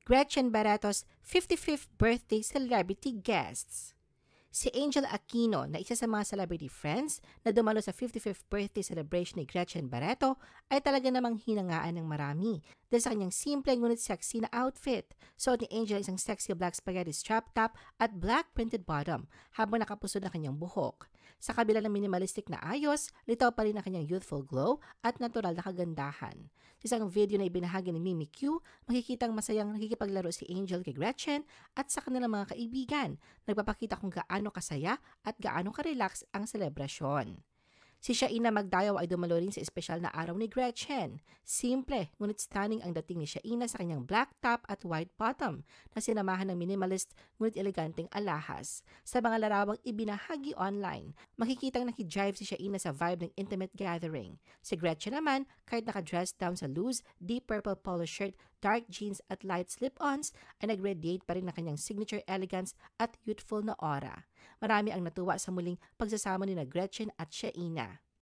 Gretchen Barreto's 55th birthday celebrity guests. Si Angel Aquino na isa sa mga celebrity friends na dumalo sa 55th birthday celebration ni Gretchen Barreto ay talaga namang hinangaan ng marami dahil sa kanyang simple ngunit sexy na outfit. Suot ni Angel isang sexy black spaghetti strap top at black printed bottom habang nakapusod ang kanyang buhok. Sa kabila ng minimalistic na ayos, litaw pa rin ang kanyang youthful glow at natural na kagandahan. Sa isang video na ibinahagi ni Mimi Q, makikitang masayang nakikipaglaro si Angel kay Gretchen at sa kanilang mga kaibigan. Nagpapakita kung gaano kasaya at gaano ka-relax ang selebrasyon. Si Shaina Magdayaw ay dumalo rin sa espesyal na araw ni Gretchen. Simple, ngunit stunning ang dating ni Shaina sa kanyang black top at white bottom na sinamahan ng minimalist ngunit eleganteng alahas. Sa mga larawang ibinahagi online, makikitang nakijive si Shaina sa vibe ng intimate gathering. Si Gretchen naman, kahit nakadress down sa loose, deep purple polo shirt, dark jeans at light slip-ons, ay nag-radiate pa rin ng kanyang signature elegance at youthful na aura. Marami ang natuwa sa muling pagsasama ni na Gretchen at Shaina.